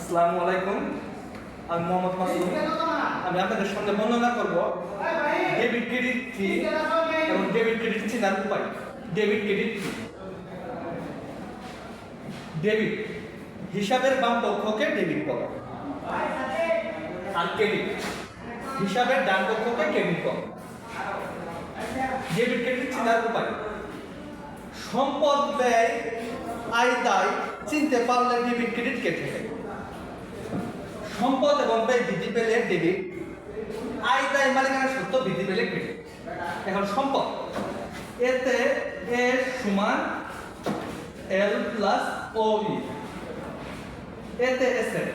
আসসালামু আলাইকুম। আমি মোহাম্মদ মাসুদ। আমি আপনাদের সামনে বর্ণনা করব ডেবিট ক্রেডিট কি এবং ডেবিট ক্রেডিট চেনার উপায়। ডেবিট ক্রেডিট কি? ডেবিট হিসাবের বাম পক্ষকে ডেবিট বলে, আর ক্রেডিট হিসাবের ডান পক্ষকে ক্রেডিট বলে। ডেবিট ক্রেডিট চেনার উপায়: সম্পদ ব্যয় আয় দায় চিনতে পারলে ডেবিট ক্রেডিট কেটে যায়। সম্পদ এবং ব্যয় বৃদ্ধি পেলে ডেবিট, আয় দায় মালিকানা সত্ত্ব বৃদ্ধি পেলে ক্রেডিট। এখন সম্পদ, এতে এ সমান এল প্লাস ও ই, এতে এসেট,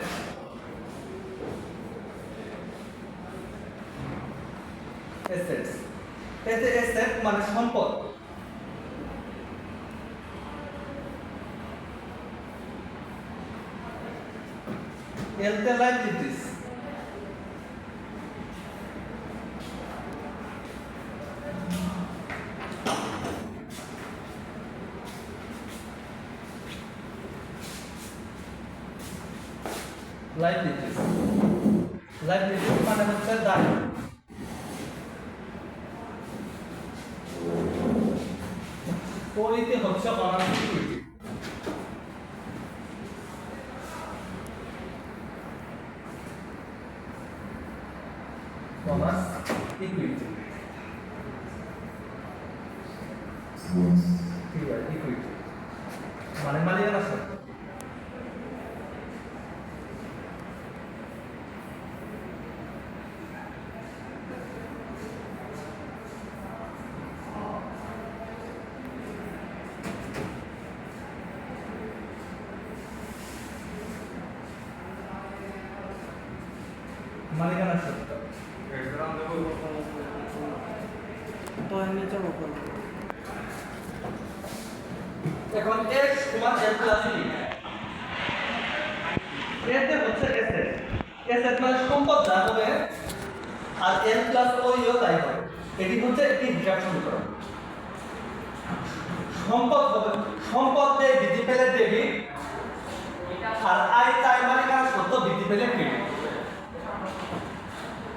এসেটস, এতে এসেট মানে সম্পদ। এলতে লাইবিলিটিস, লাইবিলিটিস, লাইবিলিটিস মানে হচ্ছে দায়। পরিতে হচ্ছে honours equity. Honours equity, equity মানে মালিকানা সত্ত্ব। মালিকানা সত্ত্ব এখন এর সমান এল প্লাস বি, এতে হচ্ছে এসেট, এসেট মানে সম্পদ যা হবে, আর এল প্লাস ও ইও তাই হবে। এটি হচ্ছে একটি হিসাব সমীকরণ। সম্পদ হবে, সম্পদ ব্যয় বৃদ্ধি পেলে ডেবিট, আর আয় দায় মালিকানা সত্ত্ব বৃদ্ধি পেলে ক্রেডিট।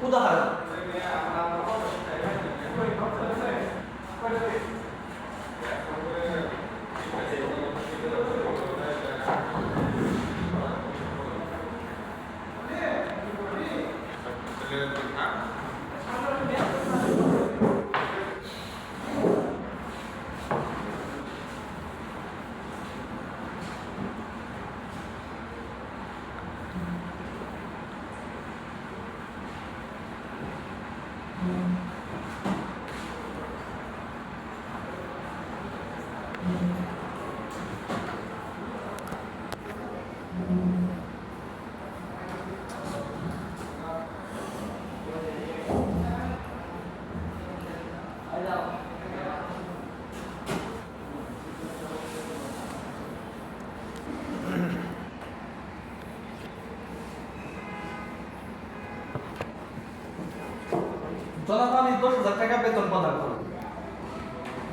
উদাহরণ: জনাব আমি 10,000 টাকা বেতন প্রদান করি।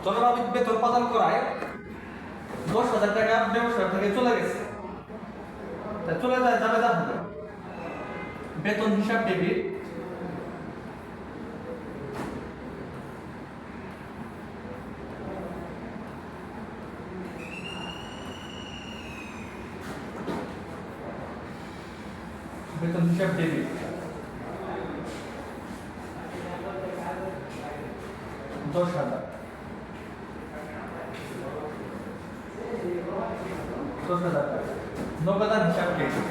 জনাব আমি বেতন প্রদান করায় 10,000 টাকা ব্যবসা থেকে চলে গেছে, তা চলে যায় যাবে যা হবে। বেতন হিসাব ডেবিট, বেতন হিসাব ডেবিট, 10,000, 10,000 টাকা নগদান হিসাব ক্রেডিট।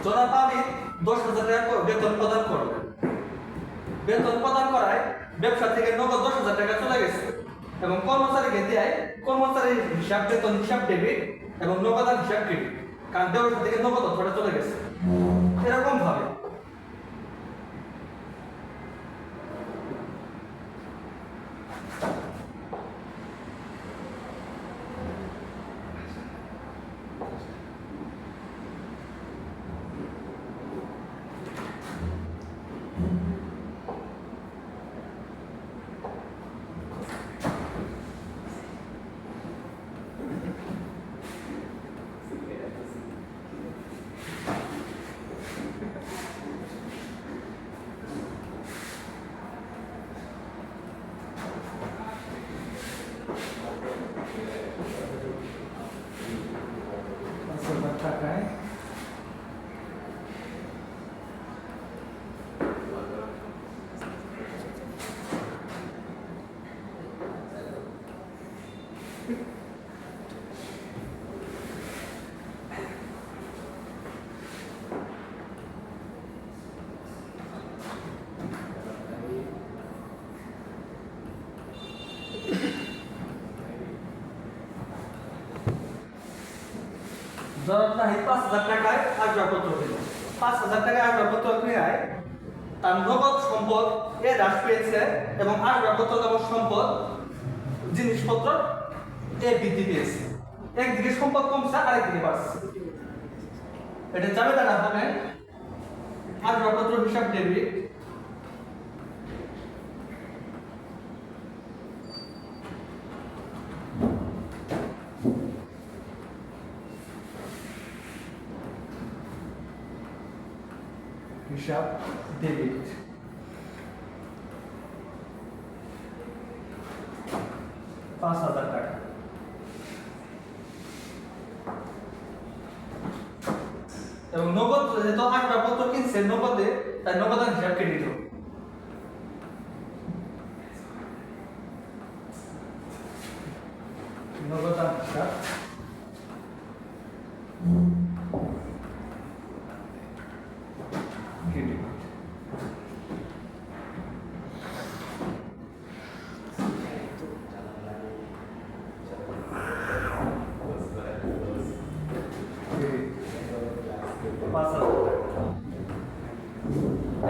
জনাব আমি 10,000 টাকা বেতন প্রদান করবেন। বেতন প্রদান করায় ব্যবসা থেকে নগদ 10,000 টাকা চলে গেছে এবং কর্মচারীকে দেয় কর্মচারীর হিসাব বেতন হিসাব ডেবিট এবং নগদান হিসাব ক্রেডিট, কারণ ব্যবসা থেকে নগদ অর্থটা চলে গেছে। এরকম ভাবে ধরো নাহিদ 5,000 টাকায় আসবাবপত্র কিনল। 5,000 টাকায় আসবাবপত্র কিনায় তার নগদ সম্পদ এ হ্রাস পেয়েছে এবং আসবাবপত্র নামক সম্পদ জিনিসপত্র এ বৃদ্ধি পেয়েছে। একদিকে সম্পদ কমছে, আরেকদিকে বাড়ছে। এটা যাবে না হবে আসবাবপত্র হিসাব ডেবিট হিসাব ডেবিট। ৳5,000 এবং নগদ যেহেতু আসবাবপত্র কিনছে নগদে, তাই নগদান হিসাব ক্রেডিট হবে। নগদান হিসাব ক্রেডিট।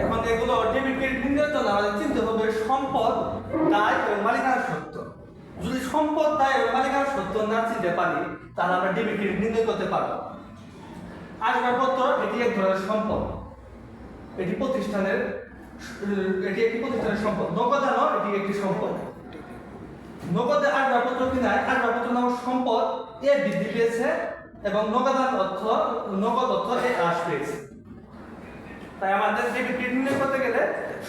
এখন এগুলো ডেবিট ক্রেডিট নির্ণয়ের জন্য আমাদের চিন্তা হবে সম্পদ, দায় এবং মালিকানার সত্ত্ব। যদি সম্পদ, দায় এবং মালিকানার সত্ত্ব না চিনতে পারি তাহলে আমরা ডেবিট ক্রেডিট নির্ণয় করতে পারবো। আসবাবপত্র এটি এক ধরনের সম্পদ, এটি একটি প্রতিষ্ঠানের সম্পদ। নগদানও এটি একটি সম্পদ। নগদে আসবাবপত্র কিনায় আসবাবপত্র নামক সম্পদ এ বৃদ্ধি পেয়েছে এবং নগদ অর্থ এ হ্রাস পেয়েছে। তাই আমাদের ডেবিট ক্রেডিট নির্ণয় করতে গেলে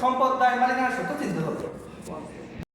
সম্পদ, দায়, মালিকানার সত্ত্ব চিনতে হবে।